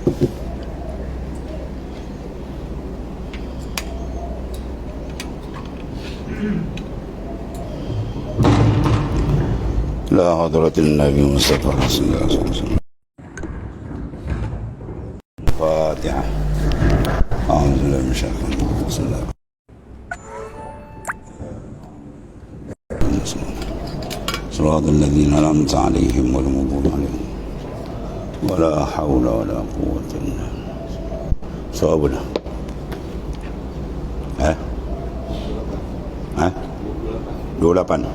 لا حضرة النبي مصطفى صلى الله عليه وسلم. فاتحة. أعوذ بالله من الشيطان الرجيم. بسم الله. صراط الذين أنعمت عليهم غير المغضوب عليهم ولا حول ولا قوة إلا بالله. صوابنا. ها؟ 28.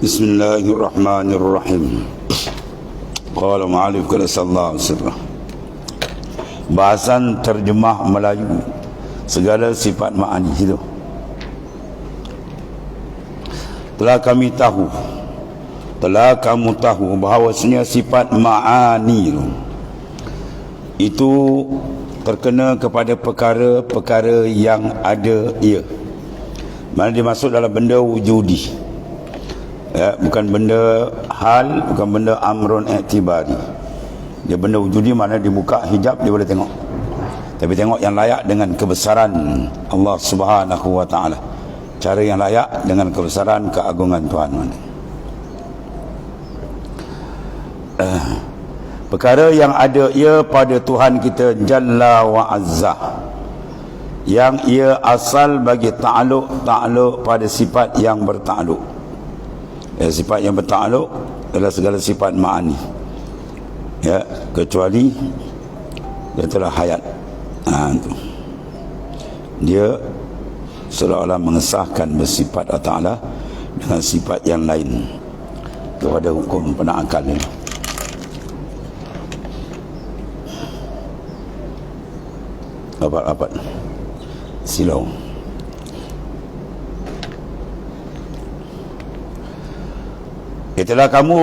Bismillahirrahmanirrahim. Qala ma'alif qala sallallahu alaihi wasallam. Bahasan terjemah Melayu segala sifat ma'ani itu. Telah kamu tahu bahawasanya sifat ma'ani itu terkena kepada perkara-perkara yang ada ia. Mana dimasuk dalam benda wujudi. Ya, bukan benda hal, bukan benda amrun i'tibari. Dia benda wujudi, mana dibuka hijab dia boleh tengok. Tapi tengok yang layak dengan kebesaran Allah Subhanahu wa taala. Cara yang layak dengan kebesaran keagungan Tuhan mana. Perkara yang ada ia pada Tuhan kita Jalla wa Azza, yang ia asal bagi ta'aluk pada sifat yang bertakluk. Sifat yang bertakluk adalah segala sifat ma'ani, ya, kecuali dia telah hayat. Dia seolah-olah mengesahkan bersifat Allah Ta'ala dengan sifat yang lain kepada hukum penakal ini. Rapat silau. Itulah kamu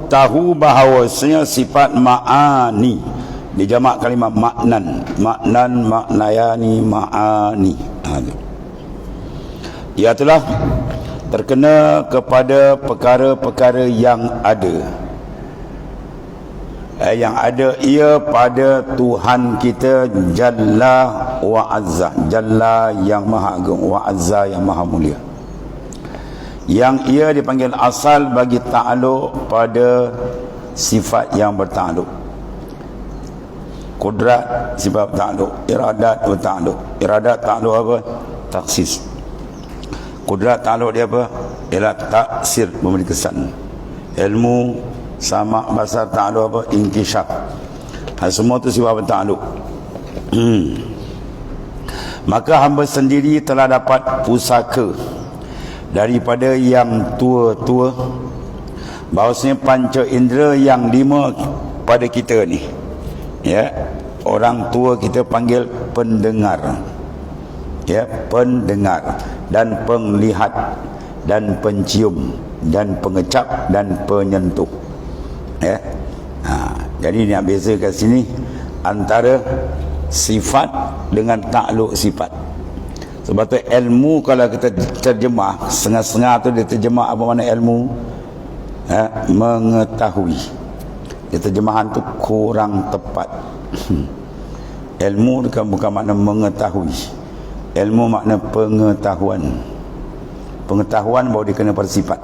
tahu bahawasanya sifat ma'ani dijamak kalimat maknan, maknayani, ma'ani. Ia telah terkena kepada perkara-perkara yang ada. Yang ada ia pada Tuhan kita Jalla wa Azza. Jalla yang maha agung, wa Azza yang maha mulia. Yang ia dipanggil asal bagi ta'aluk pada sifat yang bertakluk. Kudrat sifat bertakluk, iradat bertakluk. Iradat takluk apa? Taksis. Kudrat takluk dia apa? Ialah taksir, memberi kesan. Ilmu sama basar takluk apa? Inkishaf. Semua itu sifat bertakluk. Maka hamba sendiri telah dapat pusaka daripada yang tua-tua, bahawasanya panca indera yang 5 pada kita ni, ya, orang tua kita panggil pendengar, ya, pendengar dan penglihat dan pencium dan pengecap dan penyentuh, ya. Jadi nak beza kat sini antara sifat dengan takluk sifat. Sebab tu ilmu kalau kita terjemah setengah-setengah tu dia terjemah apa mana ilmu, mengetahui. Dia terjemahan tu kurang tepat. Ilmu bukan makna mengetahui. Ilmu makna pengetahuan. Pengetahuan baru dikena pada sifat.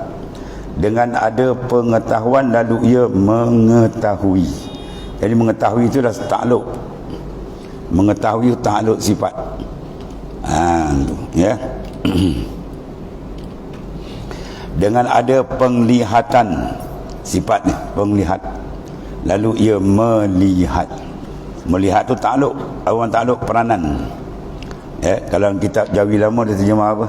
Dengan ada pengetahuan lalu ia mengetahui. Jadi mengetahui itu dah takluk. Mengetahui takluk sifat. Ya. Dengan ada penglihatan sifat ni, penglihat, lalu ia melihat. Melihat tu takluk, orang takluk peranan. Ya, kalau kitab Jawi lama dia terjemah apa?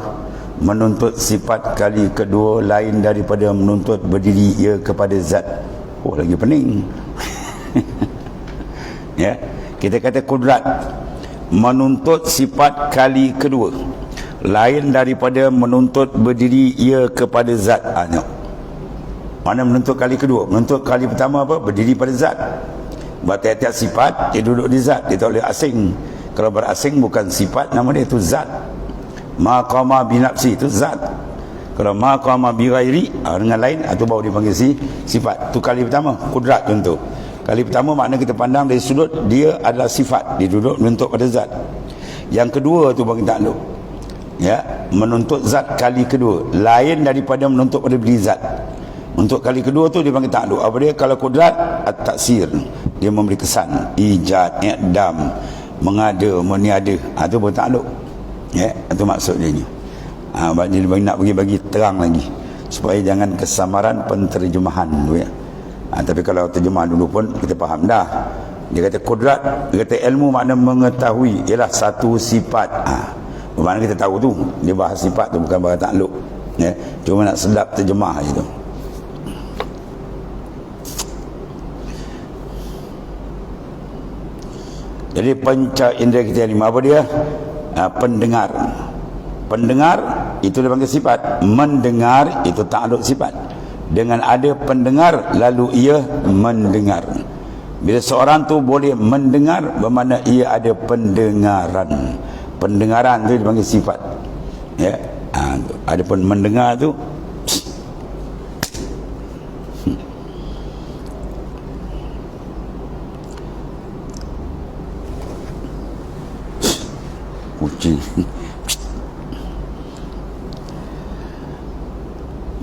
Menuntut sifat kali kedua lain daripada menuntut berdiri ia kepada zat. Oh, lagi pening. Ya, kita kata kudrat, menuntut sifat kali kedua lain daripada menuntut berdiri ia kepada zat. Mana menuntut kali kedua? Menuntut kali pertama apa? Berdiri pada zat. Buat tiap-tiap sifat dia duduk di zat, dia tak boleh asing. Kalau berasing bukan sifat, nama dia itu zat. Ma qama bi nafsi itu zat. Kalau ma qama bi ghairi dengan lain atau baru dipanggil sifat. Tu kali pertama, kudrat contoh. Kali pertama makna kita pandang dari sudut dia adalah sifat, dia duduk menuntut pada zat. Yang kedua tu bagi takluk. Ya, menuntut zat kali kedua, lain daripada menuntut pada beli zat. Untuk kali kedua tu dia panggil takluk. Apa dia? Kalau kudrat at-taksir, dia memberi kesan, ijad, i'dam, mengada, meniada. Itu pun takluk. Ya, itu maksud dia ni. Dia nak bagi terang lagi supaya jangan kesamaran penterjemahan tu ya. Tapi kalau terjemah dulu pun kita faham dah. Dia kata kudrat, dia kata ilmu makna mengetahui ialah satu sifat. Bermakna kita tahu tu, dia bahas sifat tu bukan bahas takluk. Ya, cuma nak sedap terjemah je tu. Jadi panca indera kita yang lima apa dia? Pendengar. Pendengar itu dipanggil sifat. Mendengar itu takluk sifat. Dengan ada pendengar lalu ia mendengar. Bila seorang tu boleh mendengar, bermakna ia ada pendengaran. Pendengaran tu dipanggil sifat. Ya. Adapun mendengar tu kucing.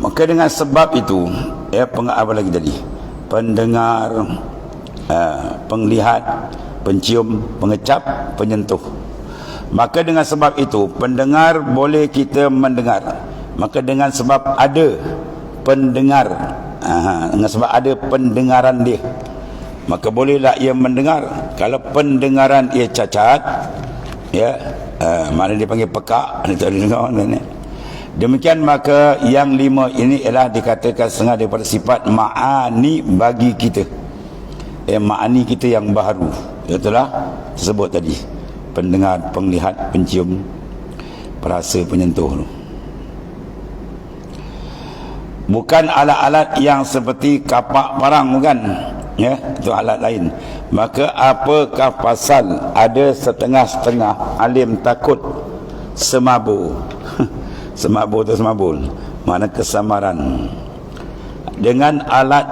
Maka dengan sebab itu, ya, apa lagi tadi? Pendengar, penglihat, pencium, pengecap, penyentuh. Maka dengan sebab itu, pendengar boleh kita mendengar. Maka dengan sebab ada pendengar, dengan sebab ada pendengaran dia, maka bolehlah ia mendengar. Kalau pendengaran ia cacat, ya, mana dia panggil pekak, dia tak ada dengar ni. Demikian maka yang lima ini ialah dikatakan setengah daripada sifat ma'ani bagi kita. Ma'ani kita yang baharu. Itulah tersebut tadi. Pendengar, penglihat, pencium, perasa, penyentuh. Bukan alat-alat yang seperti kapak parang, bukan. Ya, itu alat lain. Maka apakah pasal ada setengah-setengah alim takut semabur? Semabur atau semabul, makna kesamaran dengan alat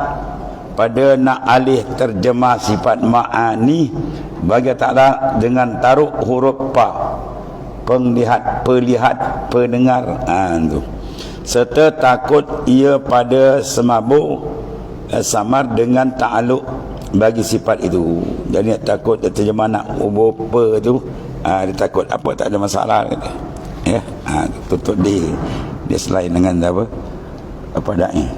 pada nak alih terjemah sifat ma'ani bagi Ta'ala dengan taruh huruf pa, penglihat, pelihat, pendengar, tu. Serta takut ia pada semabur samar dengan ta'aluk bagi sifat itu. Jadi takut terjemah nak ubah apa tu, dia takut apa, tak ada masalah kata. Ya, tutup dia selain dengan apa daknya.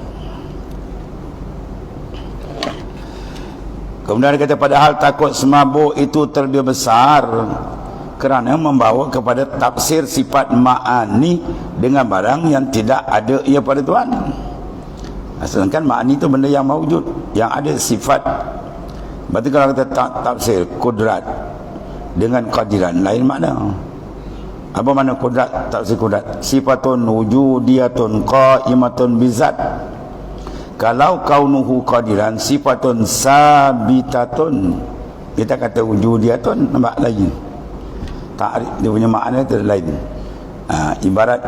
Kemudian dia kata padahal takut semabuk itu terlebih besar kerana membawa kepada tafsir sifat ma'ani dengan barang yang tidak ada ia pada Tuhan. Sedangkan ma'ani itu benda yang mawujud, yang ada sifat. Berarti kalau kita tafsir kudrat dengan qadiran, lain makna. Apa makna kudrat? Tafsir kudrat, sifatun wujudiyatun qaimatun bizat. Kalau kaunuhu qadiran, sifatun sabitatun. Kita kata wujudiyatun, nampak lagi takrif dia punya makna itu lain. Ibarat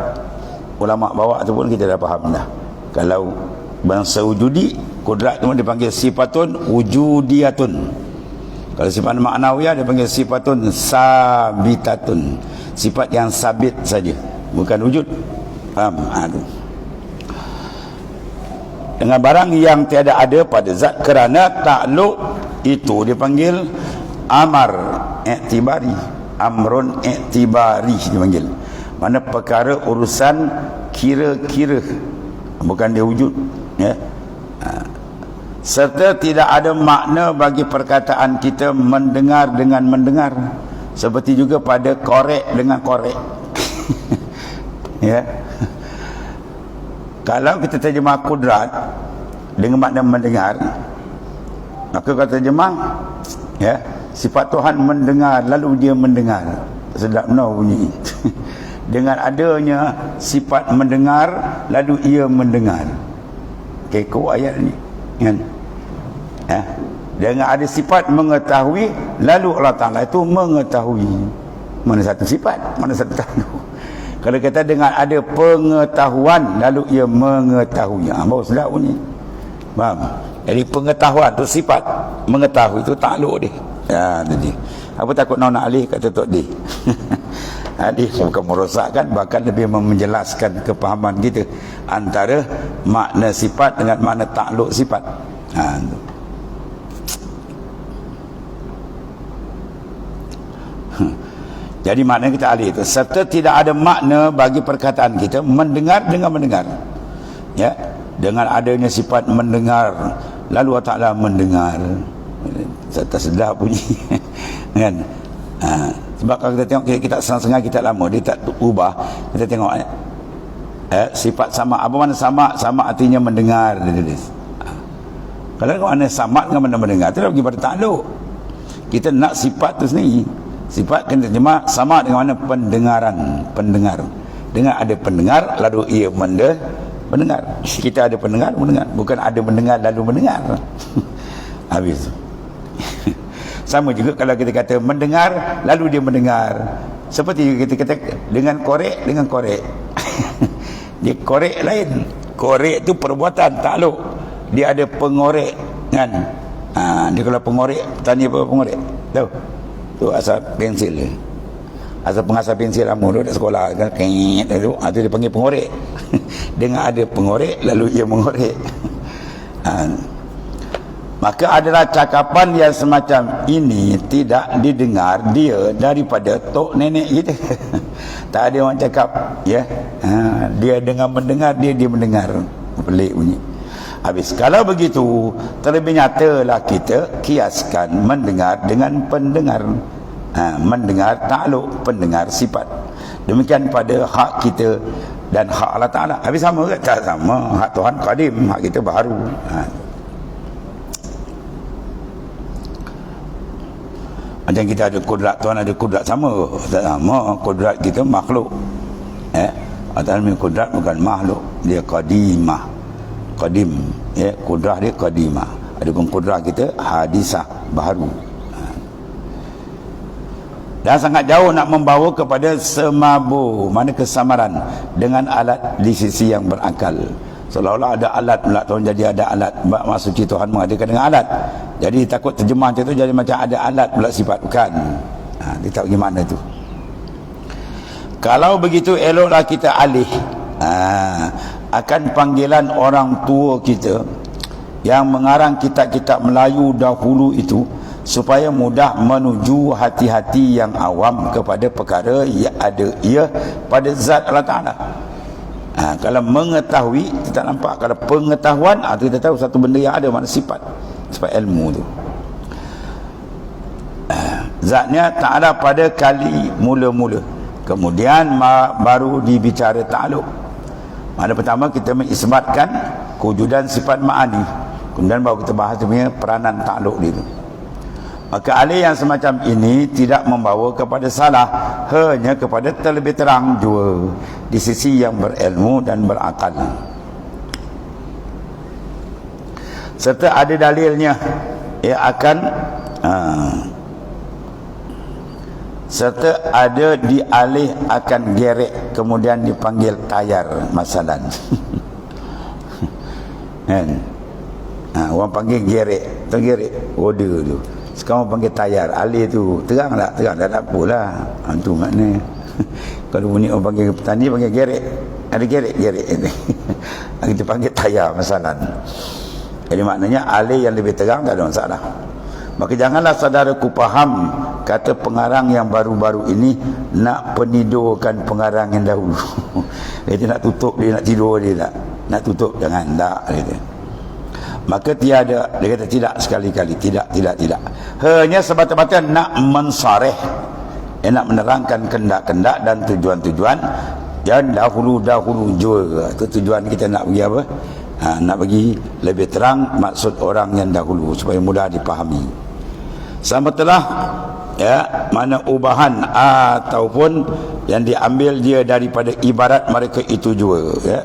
ulama bawa tu pun kita dah faham dah. Kalau bangsa wujudi, kudrat tu dipanggil sifatun wujudiyatun. Kalau sifat maknawiyah dia panggil sifatun sabitatun, sifat yang sabit saja, bukan wujud. Faham? Dengan barang yang tiada ada pada zat, kerana takluk itu dipanggil amar i'tibari, amrun i'tibari dipanggil. Mana perkara urusan kira-kira, bukan dia wujud, ya. Serta tidak ada makna bagi perkataan kita mendengar dengan mendengar, seperti juga pada korek dengan korek. Ya. Kalau kita terjemah kudrat dengan makna mendengar, maka kalau terjemah, ya, sifat Tuhan mendengar lalu dia mendengar. Sedap no bunyi. Dengan adanya sifat mendengar lalu ia mendengar. Keko ayat ni, kan? Ya. Dengan ada sifat mengetahui lalu Allah Ta'ala itu mengetahui. Mana satu sifat, mana satu tahu. Kalau kata dengan ada pengetahuan lalu ia mengetahui. Baru sedap bunyi. Faham? Jadi pengetahuan tu sifat, mengetahui tu takluk dia. Ya, tadi. Apa takut nak alih kata Tok D. Alih bukan merosakkan, bahkan lebih menjelaskan kepahaman kita antara makna sifat dengan makna takluk sifat. Tu. Jadi makna kita alih itu serta tidak ada makna bagi perkataan kita mendengar dengan mendengar. Ya, dengan adanya sifat mendengar, lalu Allah Ta'ala mendengar. Tak sedap bunyi. Kan? Sebab kalau kita tengok kita setengah kita lama dia tak ubah, kita tengok sifat sama, apa mana sama? Sama artinya mendengar. Kalau mana sama dengan mana mendengar, itu dah pergi pada takluk. Kita nak sifat tu sendiri. Sifat kena terjemah sama dengan mana pendengar. Dengan ada pendengar lalu ia mendengar. Kita ada pendengar mendengar, bukan ada mendengar lalu mendengar. Habis. Sama juga kalau kita kata mendengar lalu dia mendengar. Seperti kita kata dengan korek. Dia korek lain. Korek tu perbuatan takluk. Dia ada pengorek kan. Dia kalau pengorek, tanya apa pengorek? Tahu? Tu asal pensil dia. Asal pengasal pensil lama tu kat sekolah kan, kengit tu, tu dia panggil pengorek. Dengan ada pengorek lalu ia mengorek. Maka adalah cakapan yang semacam ini tidak didengar dia daripada tok nenek kita. Tak ada orang cakap ya. Dia dengan mendengar, dia mendengar. Pelik bunyi. Habis kalau begitu, terlebih nyatalah kita kiaskan mendengar dengan pendengar. Mendengar takluk, pendengar sifat. Demikian pada hak kita dan hak Allah Ta'ala. Habis sama ke? Tak sama. Hak Tuhan qadim, hak kita baru. Macam kita ada kudrat, Tuhan ada kudrat sama. Tak sama. Kudrat kita makhluk. Allah Ta'ala punya kudrat bukan makhluk. Dia qadimah. Qadim, ya, kudrah dia qadimah. Adapun kudrah kita hadisah, baru. Dan sangat jauh nak membawa kepada semabur, mana kesamaran dengan alat di sisi yang berakal. Seolah-olah ada alat pula Tuhan, jadi ada alat. Maksud Tuhan mengadakan dengan alat. Jadi takut terjemah macam tu jadi macam ada alat pula sifat, bukan. Dia tak bagaimana tu. Kalau begitu eloklah kita alih akan panggilan orang tua kita yang mengarang kitab-kitab Melayu dahulu itu, supaya mudah menuju hati-hati yang awam kepada perkara yang ada ia pada zat Allah Ta'ala. Kalau mengetahui kita nampak, kalau pengetahuan kita tahu satu benda yang ada, mana sifat ilmu tu. Zatnya Ta'ala pada kali mula-mula, kemudian baru dibicara takluk. Mana pertama kita mengisbatkan kewujudan sifat ma'ani, kemudian baru kita bahas dia punya peranan takluk dia. Maka alih yang semacam ini tidak membawa kepada salah, hanya kepada terlebih terang jua di sisi yang berilmu dan berakal. Serta ada dalilnya akan serta ada dialih akan gerek kemudian dipanggil tayar masalan. Kan? Orang panggil gerek, tergerek order tu. Sekarang orang panggil tayar, alih tu terang tak apalah. Tu makna. Kalau bunyi orang panggil petani panggil gerek, ada gerek. Kita panggil tayar masalan. Jadi maknanya alih yang lebih terang tak ada masalah. Maka janganlah saudaraku faham kata pengarang yang baru-baru ini nak penidurkan pengarang yang dahulu. Dia nak tutup, dia nak tidur, dia nak tutup, jangan, tak. Maka tiada, dia kata tidak sekali-kali, tidak. Hanya semata-mata nak mensareh, nak menerangkan kendak-kendak dan tujuan-tujuan yang dahulu jua. Itu tujuan kita nak bagi apa? Nak bagi lebih terang maksud orang yang dahulu supaya mudah dipahami. Sama telah mana ubahan ataupun yang diambil dia daripada ibarat mereka itu juga,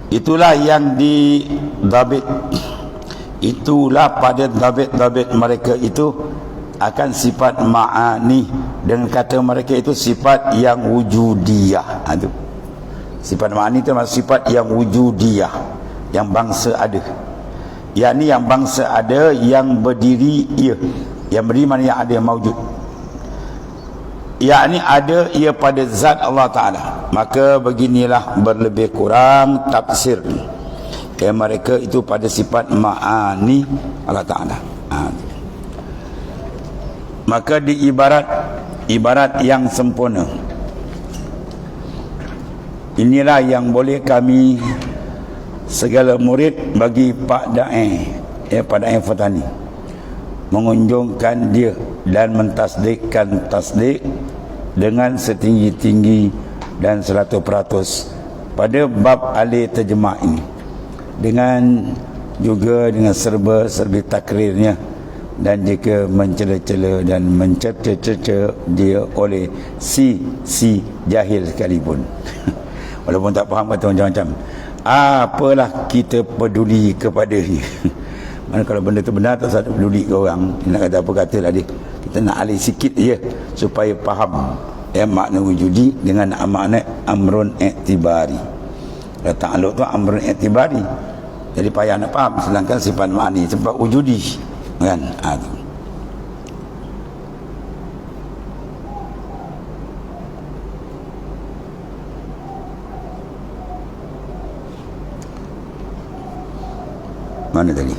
Itulah yang didabit, itulah pada dhabit-dhabit mereka itu akan sifat ma'ani, dengan kata mereka itu sifat yang wujudiyah. Itu sifat ma'ani itu maksud sifat yang wujudiyah, yang bangsa ada, yakni yang bangsa ada, yang berdiri ia, yang berdiri mana yang ada, yang maujud, yakni ada ia pada zat Allah Ta'ala. Maka beginilah berlebih kurang tafsir mereka itu pada sifat ma'ani Allah Ta'ala. Maka di ibarat yang sempurna inilah yang boleh kami segala murid bagi Pak Da'i, Pak Da'i Fatani, mengunjungkan dia dan mentasdikkan tasdik dengan setinggi-tinggi dan 100% pada bab alih terjemah ini, dengan juga dengan serba-serbi takrirnya, dan jika mencela-cela dan mencerca-cerca dia oleh si jahil sekalipun. Walaupun tak faham kata macam-macam, apalah kita peduli kepadanya. Mana kalau benda tu benar, tak satu peduli ke orang. Dia nak kata apa katalah dia. Kita nak alih sikit je supaya faham makna wujudi dengan makna amrun i'tibari. Ta'alluq tu amrun i'tibari, jadi payah nak faham. Sedangkan sifat ma'ani sebab wujudi kan. Mana tadi?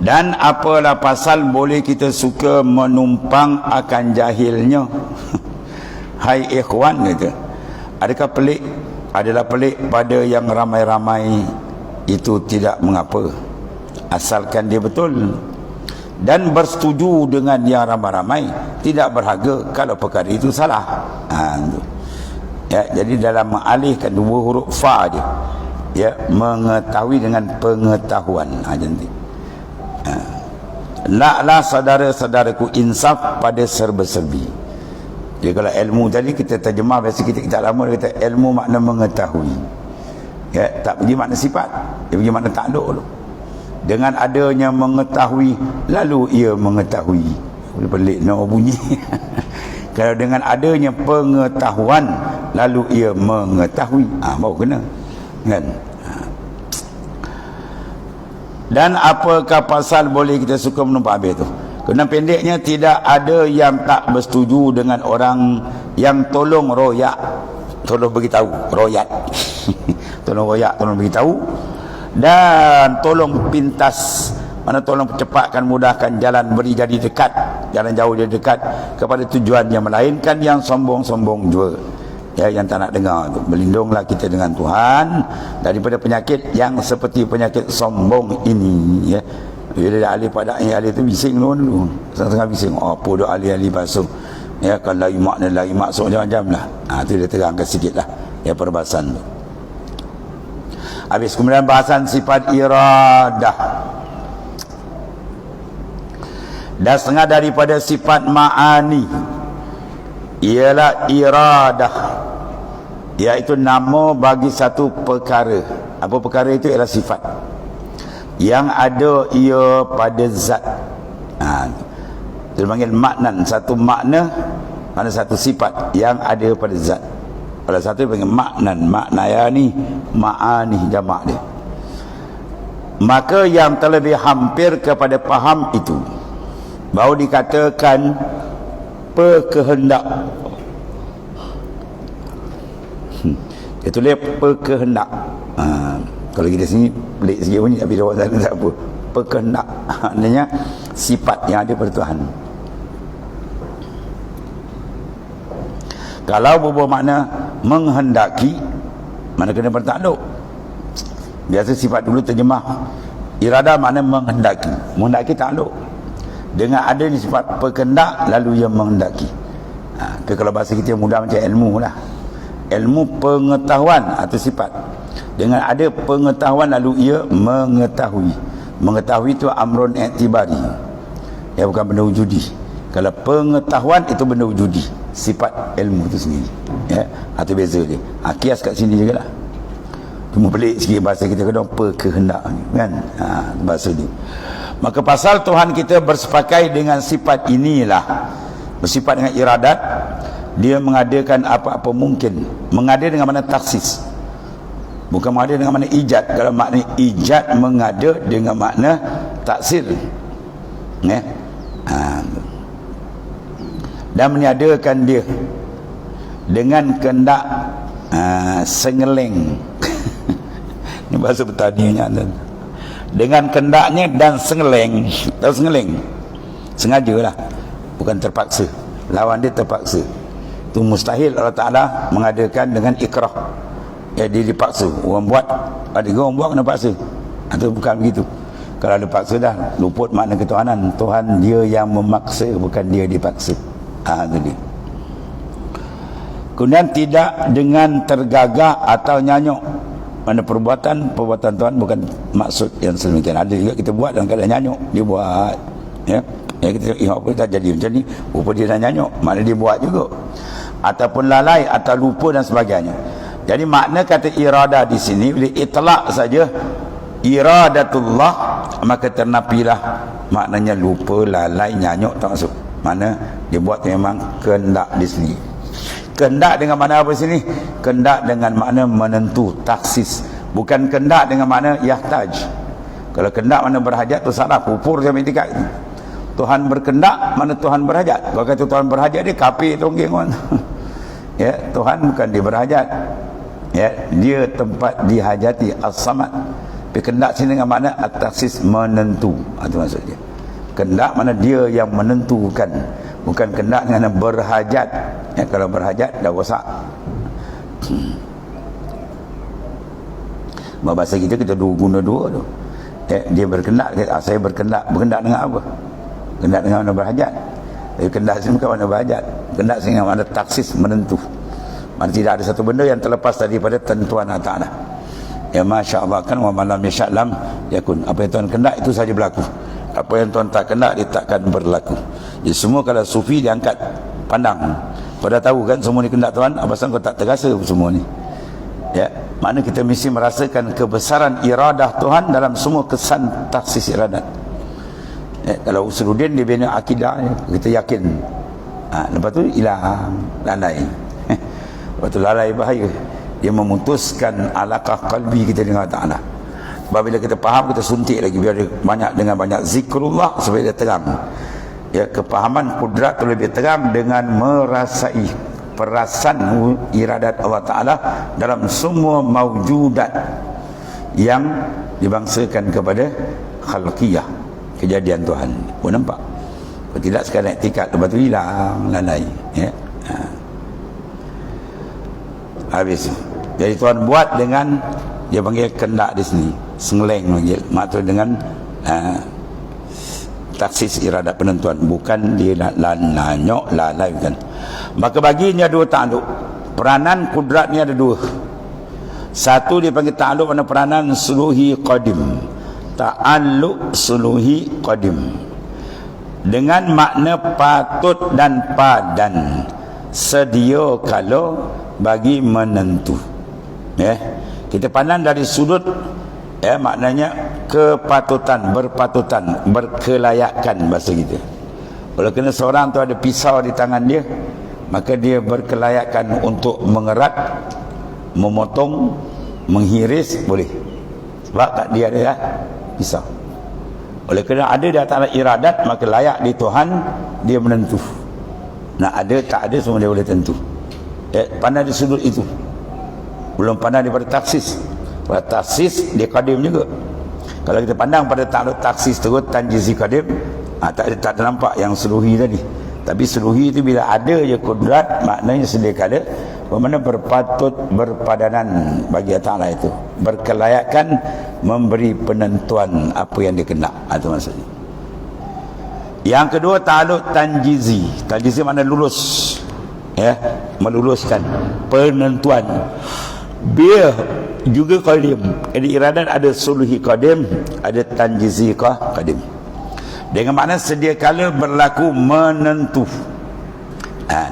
Dan apalah pasal boleh kita suka menumpang akan jahilnya? Hai ikhwan, kata, adakah pelik? Adalah pelik pada yang ramai-ramai itu tidak mengapa, asalkan dia betul dan bersetuju dengan yang ramai-ramai, tidak berharga kalau perkara itu salah. Jadi dalam mengalihkan dua huruf fa dia, mengetahui dengan pengetahuan. Jadi naklah saudara-saudaraku insaf pada serba-serbi. Jadi kalau ilmu tadi kita terjemah, biasa kita lama dia kata ilmu makna mengetahui, tak pergi makna sifat, dia pergi makna takluk dulu. Dengan adanya mengetahui, lalu ia mengetahui. Boleh pelik nak bunyi. Kalau dengan adanya pengetahuan, lalu ia mengetahui, baru kena kan. Dan apakah pasal boleh kita suka menumpang habis tu? Kena pendeknya, tidak ada yang tak bersetuju dengan orang yang tolong royak, tolong beritahu, royak tolong royak, tolong beritahu, dan tolong pintas, mana tolong percepatkan, mudahkan jalan, beri jadi dekat, jalan jauh jadi dekat kepada tujuan yang melainkan yang sombong-sombong juga, yang tak nak dengar tu. Berlindunglah kita dengan Tuhan daripada penyakit yang seperti penyakit sombong ini, Bila dah ahli pada ahli tu bising dulu, setengah bising. Apa dah ahli-ahli basuh, kalau lagi makna lagi maksud macam-macam lah. Tu dia terangkan sikit lah perbahasan tu. Habis kemudian bahasan sifat iradah. Dan setengah daripada sifat ma'ani ialah iradah, iaitu nama bagi satu perkara. Apa perkara itu? Ialah sifat yang ada ia pada zat. Dia panggil maknan, satu makna, mana satu sifat yang ada pada zat. Kalau satu dia panggil maknan, maknayani, ma'ani jamak dia. Maka yang terlebih hampir kepada faham itu baru dikatakan perkehendak. Dia tulis perkehendak. Kalau kita sini pelik sikit bunyi, tapi orang sana tak apa. Perkehendak maknanya sifat yang ada pada Tuhan. Kalau berbuah makna menghendaki, mana kena bertakluk. Biasa sifat dulu terjemah iradah makna menghendaki. Menghendaki takluk. Dengan adanya sifat perkehendak, lalu ia menghendaki. Kalau bahasa kita mudah macam ilmu lah. Ilmu pengetahuan atau sifat. Dengan ada pengetahuan, lalu ia mengetahui. Mengetahui itu amrun i'tibari, bukan benda wujudi. Kalau pengetahuan itu benda wujudi, sifat ilmu itu sendiri, atau beza dia. Kias kat sini juga lah. Cuma pelik sikit bahasa kita kena kehendak kan, bahasa ni. Maka pasal Tuhan kita bersepakai dengan sifat inilah, bersifat dengan iradat, dia mengadakan apa-apa mungkin. Mengada dengan mana taksis, bukan mengada dengan mana ijad. Kalau makna ijad, mengada dengan makna taksir, dan meniadakan dia dengan kehendak sengeleng. Ini bahasa bertaninya. Dengan kehendaknya dan sengeleng. Tahu sengeleng? Sengaja lah, bukan terpaksa. Lawan dia terpaksa. Itu mustahil Allah Ta'ala mengadakan dengan ikrah. Dia dipaksa. Orang buat, ada orang buat kena paksa. Atau bukan begitu. Kalau ada paksa dah, luput makna ketuhanan. Tuhan dia yang memaksa, bukan dia dipaksa. Itu dia. Kemudian tidak dengan tergagah atau nyanyuk. Mana perbuatan Tuhan bukan maksud yang sedemikian. Ada juga kita buat dalam keadaan nyanyuk. Dia buat, kita tengok apa tak jadi macam ni, rupa dia dah nyanyuk, makna dia buat juga. Ataupun lalai atau lupa dan sebagainya. Jadi makna kata irada di sini bila itlaq saja iradatullah, maka ternapilah maknanya lupa, lalai, nyanyuk tak masuk. Mana dia buat memang kehendak di sini. Kehendak dengan makna apa sini? Kehendak dengan makna menentu, taksis. Bukan kehendak dengan makna yahtaj. Kalau kehendak makna berhajat tu salah, pupur sampai tingkat. Tuhan berkehendak, mana Tuhan berhajat. Kalau kata Tuhan berhajat, dia kafir tonggeng kan. Ya, Tuhan bukan dia berhajat. Ya, dia tempat dihajati, as-samad. Tapi kehendak sini dengan makna at-taksis, menentu. Itu maksudnya. Kehendak mana dia yang menentukan, bukan kehendak dengan berhajat. Ya, kalau berhajat dah rosak. Bahasa kita guna dua tu. Dia berkehendak, saya berkehendak. Berkehendak dengan apa? Kehendak dengan mana berhajat. Tapi kehendak sini bukan mana berhajat. Kehendak sini dengan mana taksis, menentu. Mana tidak ada satu benda yang terlepas daripada tentuan Allah Ta'ala. Ya Masya Allah, kan wa malam yasha'lam yakun. Apa yang Tuhan kehendak itu saja berlaku. Apa yang Tuhan tak kehendak, dia takkan berlaku. Jadi semua kalau sufi diangkat pandang. Kau dah tahu kan semua ni kehendak Tuhan, apasal kau tak terasa semua ni? Ya, makna kita mesti merasakan kebesaran iradah Tuhan dalam semua kesan taksis iradat. Ya, kalau Usuluddin dia bina akidah, kita yakin. Lepas tu hilang, lalai. Lepas tu lalai bahaya. Dia memutuskan alaqah qalbi kita dengan Allah Ta'ala. Sebab bila kita faham, kita suntik lagi biar dia dengan banyak zikrullah supaya dia terang. Ya, kepahaman kudrat itu lebih terang dengan merasai perasaan iradat Allah Ta'ala dalam semua mawjudat yang dibangsakan kepada khalqiyah, kejadian Tuhan. Pun nampak? Kalau tidak sekadar etikat, lepas tu hilang, lalai. Ya. Habis. Jadi Tuhan buat dengan, dia panggil kehendak di sini, sengeleng panggil, maksud dengan taksis iradat penentuan, bukan dia nanyok lalai kan. Maka baginya dua ta'aluk. Peranan kudrat ni ada dua. Satu dia panggil ta'aluk mana peranan suluhi qadim. Ta'aluk suluhi qadim dengan makna patut dan padan, sedia kala bagi menentu. Ya, kita pandang dari sudut, ya, maknanya kepatutan, berpatutan, berkelayakan bahasa kita. Kalau kena seorang tu ada pisau di tangan dia, maka dia berkelayakan untuk mengerat, memotong, menghiris, boleh. Sebab kat dia ada ya, pisau. Oleh kerana ada di atas iradat, maka layak di Tuhan, dia menentu. Nak ada tak ada semua dia boleh tentu. Pandang di sudut itu. Belum pandang daripada taksis. Pada taksis dia qadim juga. Kalau kita pandang pada taksis terus tanjizi qadim, tak ada nampak yang seluhi tadi. Tapi seluhi itu bila ada je kudrat, maknanya sedia kala bermakna berpatut, berpadanan bagi Allah Ta'ala itu, berkelayakan memberi penentuan apa yang dia kena. Itu maksudnya. Yang kedua ta'aluk tanjizi. Tanjizi makna lulus, ya, meluluskan penentuan. Dia juga qadim. Jadi iradat ada suluhi qadim, ada tanjizi qadim. Dengan makna sedia kala berlaku menentu,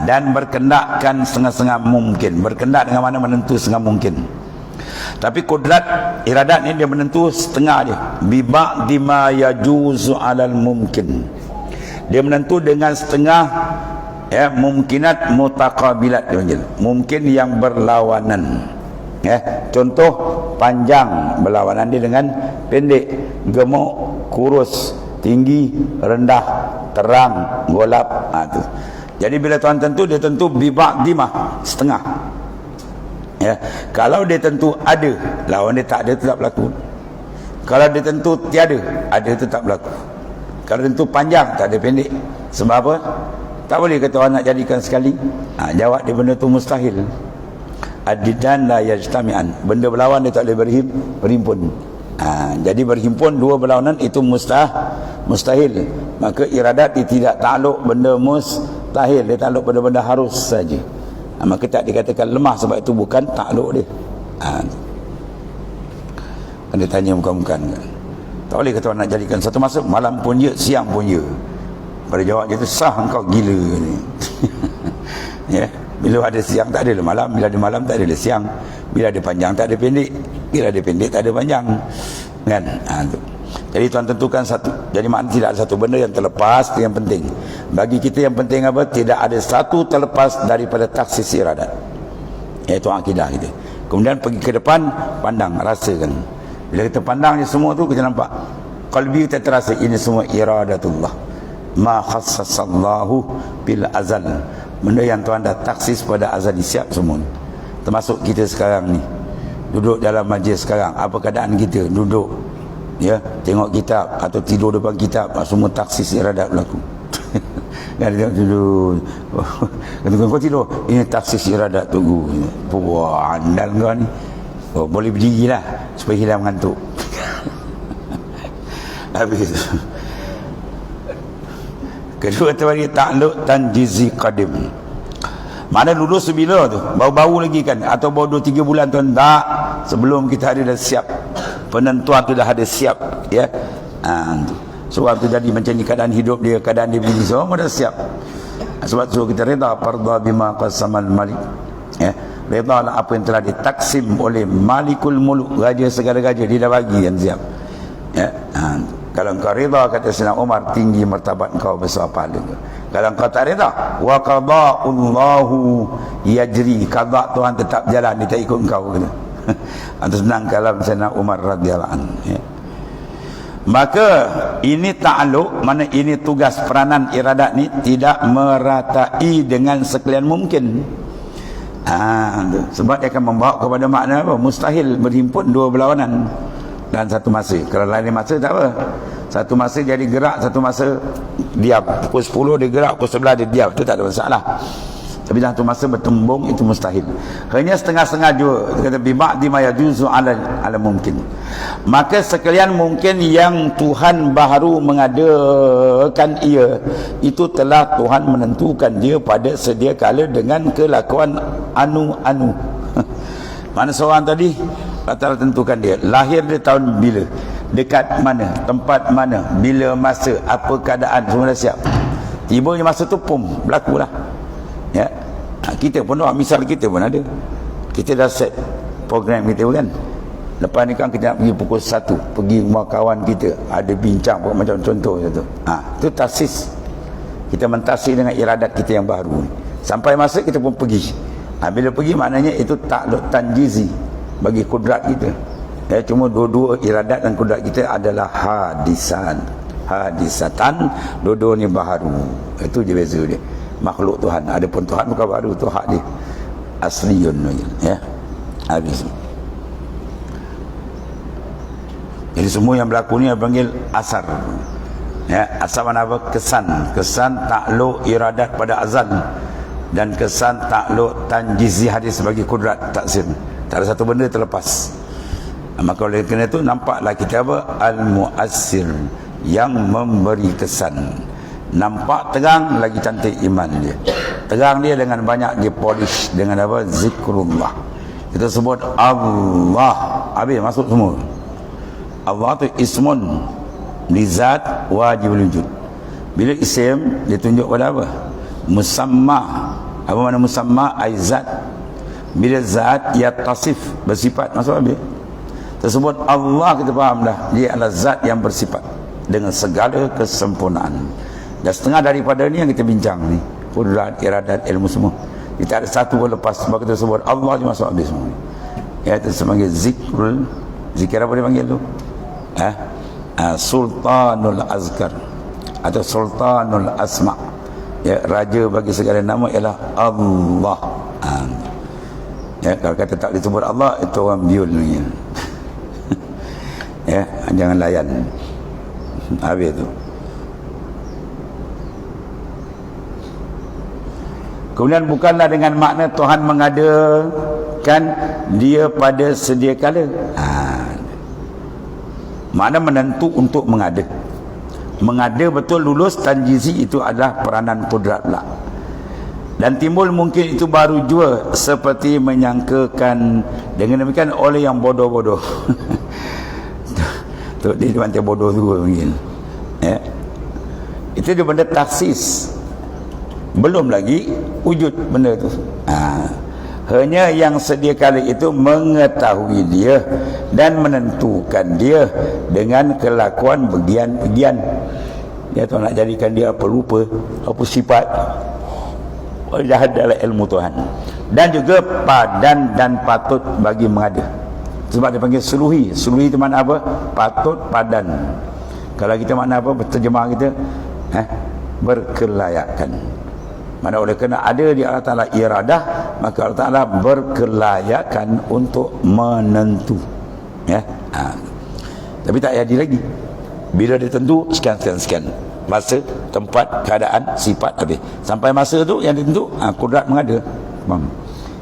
dan berkendakkan setengah-setengah mungkin. Berkendak dengan mana menentu setengah mungkin. Tapi kodrat iradat ni dia menentu setengah dia. Bi ba'di ma yajuzu 'alal mumkin. Dia menentu dengan setengah mumkinat mutaqabilat dia panggil. Mungkin yang berlawanan. Contoh panjang berlawanan dia dengan pendek, gemuk, kurus, tinggi, rendah, terang, gelap. Tu. Jadi bila Tuhan tentu, dia tentu bi ba'di ma, setengah. Kalau dia tentu ada, lawan dia tak ada, tetap berlaku. Kalau dia tentu tiada, ada, tetap berlaku. Kalau tentu panjang, tak ada pendek. Sebab apa? Tak boleh kata orang nak jadikan sekali. Jawab dia benda tu mustahil. Adidan la yajtami'an. Benda berlawan dia tak boleh berhimpun. Jadi berhimpun dua berlawanan itu mustahil. Maka iradat dia tidak takluk benda mustahil, dia takluk pada benda harus saja. Maka tak dikatakan lemah sebab itu bukan takluk dia. Dia tanya bukan-bukan. Tak boleh kata orang nak jadikan satu masa malam pun ya, siang pun ya. Pada jawab dia tu, sah engkau gila ni. Bila ada siang tak ada malam, bila ada malam tak ada siang, bila ada panjang tak ada pendek, bila ada pendek tak ada panjang, kan? Tu. Jadi Tuhan tentukan satu. Jadi maknanya tidak ada satu benda yang terlepas. Itu yang penting. Bagi kita yang penting apa? Tidak ada satu terlepas daripada taksis iradat. Iaitu akidah kita. Kemudian pergi ke depan, pandang, rasakan. Bila kita pandang ni semua tu, kita nampak qalbi kita terasa ini semua iradatullah. Ma khassasallahu bil azal. Benda yang Tuhan dah taksis pada azal, siap semua. Termasuk kita sekarang ni. Duduk dalam majlis sekarang. Apa keadaan kita? Duduk. Tengok kitab atau tidur depan kitab, semua taksis iradat berlaku. Dan dia tidur. Kau tidur, ini taksis iradat tunggu. Wah, andal kau ni. Boleh berdirilah supaya hilang ngantuk. Habis. Kedua tadi takluk tanjizi qadim. Mana lulus sebila tu? Bau-bau lagi kan? Atau baru 2-3 bulan tu? Tak. Sebelum kita ada dah siap. Penentuan tu dah ada siap. Sebab tu jadi macam ni keadaan hidup dia, keadaan dia begini, semua dah siap. Sebab tu kita reda parda bima qasamal malik. Reda lah apa yang telah ditaksim oleh Malikul Muluk, raja segala raja, dia dah bagi yang siap. Kalau engkau reda, kata Sayyidina Umar, tinggi martabat engkau, besar pahala. Kalau engkau tak reda, wa qada'ullahu yajri, qada' Tuhan tetap jalan, dia tak ikut engkau. Itu senang kalam Sayyidina Umar radhiyallahu anhu. Maka ini ta'aluk, mana ini tugas peranan iradat ni tidak meratai dengan sekalian mungkin. Sebab dia akan membawa kepada makna apa? Mustahil berhimpun dua berlawanan dalam satu masa. Kalau lain masa tak apa. Satu masa jadi gerak, satu masa diam. Pukul 10 dia gerak, pukul 11 dia diam. Itu tak ada masalah. Tapi dalam satu masa bertembung itu mustahil. Hanya setengah-setengah jua. Dia kata bima'di ma yajuzu ala mungkin. Maka sekalian mungkin yang Tuhan baru mengadakan ia, itu telah Tuhan menentukan dia pada sedia kala dengan kelakuan anu-anu. Mana seorang tadi Allah tentukan dia lahir di tahun bila, dekat mana, tempat mana, bila masa, apa keadaan, semua dah siap. Tibanya masa tu pum berlakulah. Kita pun misal kita pun ada. Kita dah set program kita kan. Lepas ni kan kita nak pergi pukul 1, pergi rumah kawan kita, ada bincang macam contoh tu. Tu taksis. Kita mentaksis dengan iradat kita yang baru. Sampai masa kita pun pergi. Bila pergi maknanya itu takluk tanjizi bagi kudrat kita. Cuma dua-dua iradat dan kudrat kita adalah hadisatan, dua-dua ni baharu. Itu je beza dia. Makhluk Tuhan, ada pun Tuhan bukan baru, tu hak dia asliun. Habis. Jadi semua yang berlaku ni panggil asar. Asar mana apa? Kesan takluk iradat pada azal, dan kesan takluk tanjizi hadis sebagai kudrat taksir. Tak ada satu benda terlepas. Maka oleh kerana itu nampaklah kita apa? Al-mu'assir, yang memberi kesan. Nampak terang, lagi cantik iman dia. Terang dia dengan banyak dia polish dengan apa? Zikrullah. Kita sebut Allah. Habis masuk semua. Allah tu ismun lizat wajibul wujud. Bila isim dia tunjuk pada apa? Musamma. Apa makna musamma? Aizat. Bila zat yatasif, bersifat, maksud habis. Tersebut Allah kita faham dah, dia adalah zat yang bersifat dengan segala kesempurnaan. Dan setengah daripada ni yang kita bincang ni, qudrat, iradat, ilmu semua. Kita ada satu pun lepas, sebab kita sebut Allah dia masuk habis semua. Ya, itu sebagai zikrul, zikir apa dia panggil tu? Sultanul Azkar atau Sultanul Asma. Ya, raja bagi segala nama ialah Allah. Ya, kalau kata tak disebut Allah, itu orang biul ni. Ya, jangan layan. Habis tu. Kemudian bukanlah dengan makna Tuhan mengadakan dia pada sedia kala. Makna menentu untuk mengada. Mengada betul lulus tanjizi itu adalah peranan kudrat pula. Dan timbul mungkin itu baru jua seperti menyangkakan dengan demikian oleh yang bodoh-bodoh. Tu dia macam bodoh tu mungkin. Ya. Itu dia benda taksis. Belum lagi wujud benda tu. Hanya yang sedia kala itu mengetahui dia dan menentukan dia dengan kelakuan bagian-bagian. Dia tu nak jadikan dia apa rupa, apa sifat. Jahat adalah ilmu Tuhan. Dan juga padan dan patut bagi mengada. Sebab dia panggil suluhi. Suluhi itu makna apa? Patut, padan. Kalau kita makna apa? Berterjemah kita berkelayakan. Mana oleh kerana ada di Allah Ta'ala iradah, maka Allah Ta'ala berkelayakan untuk menentu. Ya. Tapi tak jadi lagi. Bila dia tentu, sekian. Masa, tempat, keadaan, sifat habis. Sampai masa tu yang ditentu, kudrat mengada. Faham?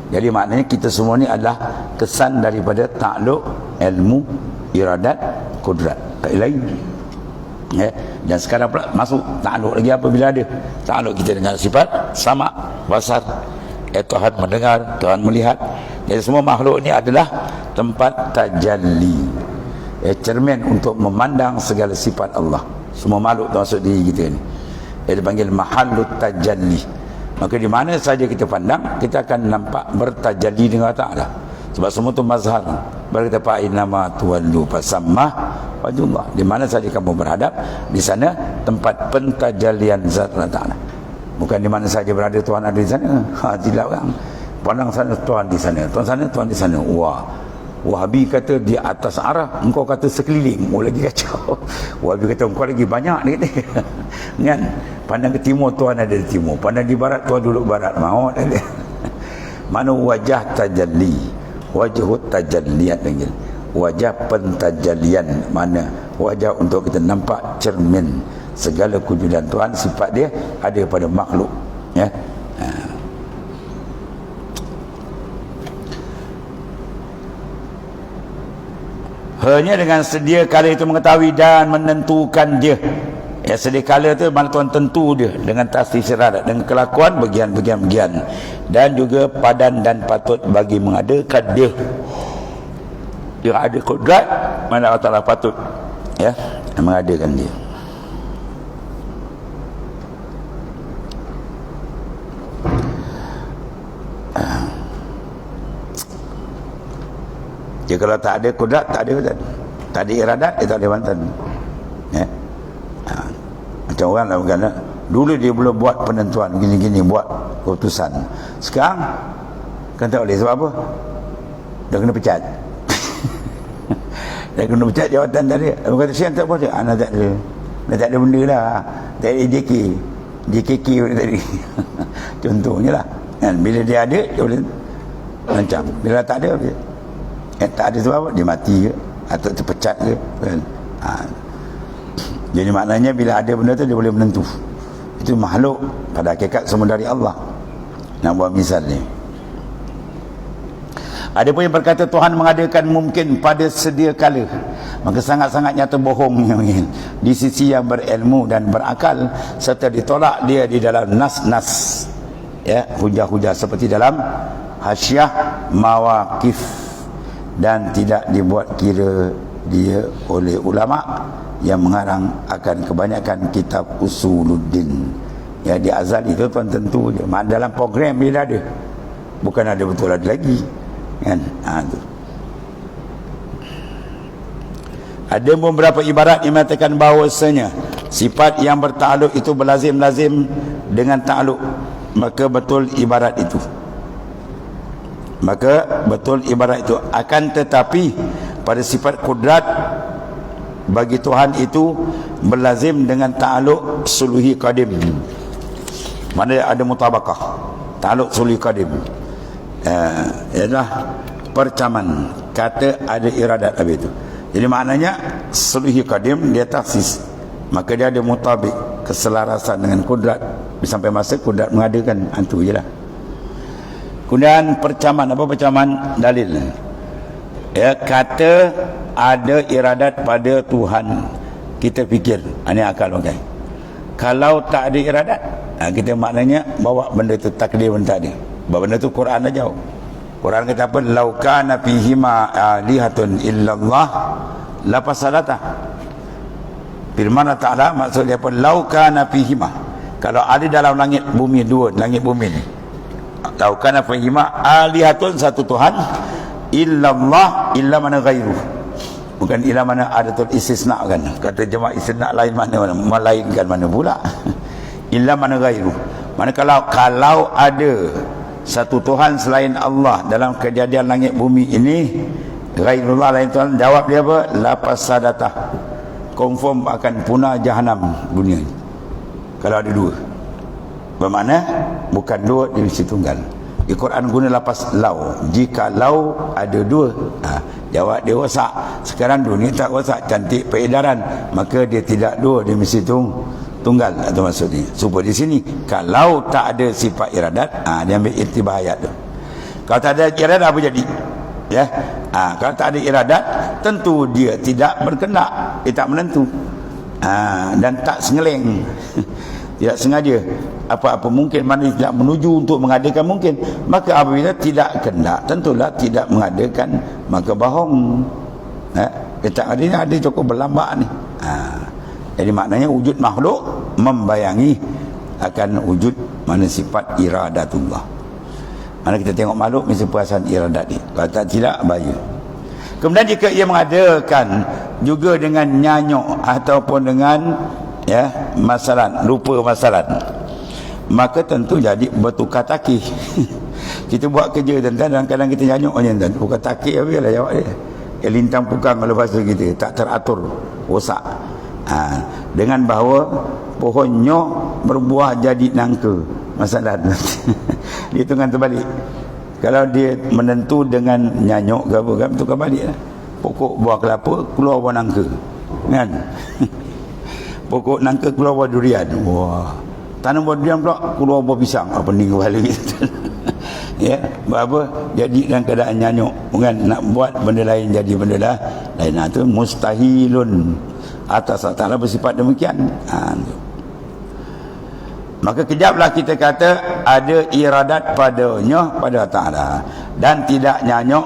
Jadi maknanya kita semua ni adalah kesan daripada takluk, ilmu, iradat, kudrat. Tak lain. Ya. Dan sekarang pula masuk takluk lagi apabila ada takluk kita dengan sifat sama, basar. Tuhan mendengar, Tuhan melihat. Jadi semua makhluk ni adalah tempat tajalli. Cermin untuk memandang segala sifat Allah. Semua makhluk termasuk diri kita ni. Dia dipanggil mahallut tajalli. Maka di mana saja kita pandang, kita akan nampak bertajalli dengan Allah Ta'ala. Sebab semua tu mazhar. Baru kita fa'in nama tuwallu fasammah wajhullah. Di mana saja kamu berhadap, di sana tempat pentajalian zat Allah Ta'ala. Bukan di mana saja berada Tuhan ada di sana. Tidak orang. Pandang sana Tuhan di sana. Tuhan sana Tuhan di sana. Wah. Wahabi kata di atas arah, engkau kata sekeliling. Oh, lagi kacau. Wahabi kata engkau lagi banyak ni kata. Kan? Pandang ke timur, Tuhan ada di timur. Pandang di barat, Tuhan duduk barat. Mahu dia. Mana wajah tajalli, wajah tajalliat panggil. Wajah pentajalian, mana wajah untuk kita nampak cermin segala kewujudan Tuhan, sifat dia ada pada makhluk. Ya. Hanya dengan sedia kala itu mengetahui dan menentukan dia. Ya, sedia kala itu mana Tuhan tentu dia dengan tasdih syarat, dengan kelakuan bagian-bagian dan juga padan dan patut bagi mengadakan dia. Dia ada kudrat, mana Allah Ta'ala patut ya mengadakan dia. Dia kalau tak ada kudrat, tak ada kudrat. Tak ada iradat, dia tak ada bantan. Ya. Macam orang lah bukan. Dulu dia belum buat penentuan gini-gini, buat keputusan. Sekarang kan tak boleh. Sebab apa? Dah kena pecat. Dah kena pecat jawatan tadi. Dia kata siang tak boleh. Anak tak ada. Dah tak ada benda lah. Tak ada JK. JKK tadi. Contohnya lah. Dan bila dia ada, dia boleh macam. Bila tak ada, dia tak ada sebab apa? Dia mati ke? Atau terpecat ke? Kan? Jadi maknanya bila ada benda tu, dia boleh menentu. Itu makhluk. Pada hakikat semua dari Allah. Nak buat misal ni. Ada pun yang berkata Tuhan mengadakan mungkin pada sedia kala. Maka sangat-sangat nyata bohongnya di sisi yang berilmu dan berakal, serta ditolak dia di dalam nas-nas. Ya, hujah-hujah seperti dalam Hasyiah Mawaqif. Dan tidak dibuat kira dia oleh ulama yang mengarang akan kebanyakan kitab Usuluddin. Ya, di azal itu Tuan tentu je. Dalam program dia dah ada. bukan ada betul ada lagi, kan? Tu. Ada beberapa ibarat yang mengatakan bahawasanya sifat yang bertakluk itu berlazim-lazim dengan takluk, maka betul ibarat itu. Maka betul ibarat itu. Akan tetapi pada sifat kudrat bagi Tuhan itu berlazim dengan ta'aluk suluhi qadim. Mana ada mutabakah, ta'aluk suluhi qadim. Ialah percaman kata ada iradat habis itu. Jadi maknanya suluhi qadim dia taksis, maka dia ada mutabik, keselarasan dengan kudrat sampai masa kudrat mengadakan. Itu je lah. Kemudian percaman, apa percaman? Dalil. Ya, kata ada iradat pada Tuhan, kita fikir ini akal pakai. Kalau tak ada iradat, kita maknanya bawa benda itu takdir pun tak ada. Bawa benda itu Quran aja. Quran kata apa? Lau kana fihima alihatun illallah la fasadata. Firman Allah Ta'ala maksudnya apa? Lau kana fihima, kalau ada dalam langit bumi dua, langit bumi ni, lau kana fihima alihatun, satu Tuhan, illallah, illa mana ghairu, bukan illa mana adatul istisna kan, kata jemaah istisna lain mana, melainkan mana pula. Illa mana ghairu, mana kalau ada satu Tuhan selain Allah dalam kejadian langit bumi ini, ghairullah, lain Tuhan, jawab dia apa? La fasadatah, confirm akan punah jahanam dunia ini kalau ada dua. Bermakna bukan dua di mesti tunggal. Di Quran guna lapas lau, jika lau ada dua, jawab dia rosak. Sekarang dunia tak rosak, cantik peredaran, maka dia tidak dua, dia mesti tunggal. Itu maksudnya. Supaya di sini kalau tak ada sifat iradat, dia ambil irtibah ayat tu. Kalau tak ada iradat apa jadi? Ya. Kalau tak ada iradat, tentu dia tidak berkendak, dia tak menentu. Dan tak sengeleng. Tidak sengaja, apa-apa mungkin, mana tidak menuju untuk mengadakan mungkin, maka apabila tidak kendak, tentulah tidak mengadakan, maka bohong. Tak ada cukup berlambak ni. Jadi maknanya wujud makhluk membayangi akan wujud mana sifat iradatullah. Mana kita tengok makhluk mesti perasaan iradat ni, kalau tak tidak bahaya. Kemudian jika ia mengadakan juga dengan nyanyuk ataupun dengan masalah, lupa masalah, maka tentu jadi bertukar takih. Kita buat kerja dan kadang kita nyanyuk dan bukan takih apa lah jawab dia. Lintang pukang kalau bahasa kita tak teratur, rosak. Dengan bahawa pohonnya berbuah jadi nangka, masalah. Dihitungan terbalik. Kalau dia menentu dengan nyanyuk ke apa kan, tukar balik lah. Pokok buah kelapa keluar buah nangka, kan? Pokok nangka keluar buah durian. Wah. Tanam buah durian pula keluar buah pisang. Apa ni kepala kita? Ya, apa? Jadi dalam keadaan nyanyuk, bukan nak buat benda lain jadi benda lain. Itu mustahilun. Atas Allah Ta'ala bersifat demikian. Maka kejaplah kita kata ada iradat padanya, pada Ta'ala, dan tidak nyanyuk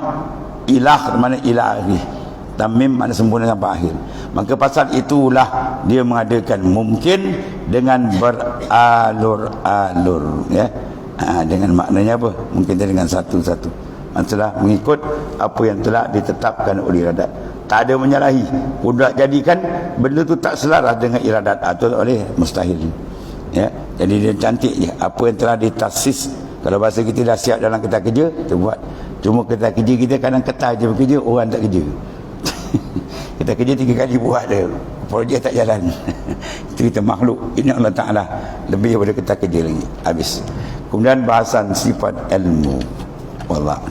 ilah, mana ilah akhir, tamim mana sempurna sampai akhir. Maka pasal itulah dia mengadakan mungkin dengan beralur-alur, ya. Dengan maknanya apa? Mungkin dengan satu-satu. Maksudnya mengikut apa yang telah ditetapkan oleh iradat. Tak ada menyalahi. Kudrat jadikan benda tu tak selaras dengan iradat atau oleh mustahil. Ya. Jadi dia cantik je. Apa yang telah ditaksis. Kalau bahasa kita dah siap dalam kertas kerja, kita buat. Cuma kertas kerja kita kadang kertas je bekerja, orang tak kerja. Kita kerja 3 kali buat dia, projek tak jalan. Itu kita makhluk. Ini Allah Ta'ala lebih daripada kertas kerja lagi. Habis. Kemudian bahasan sifat ilmu. Wallah.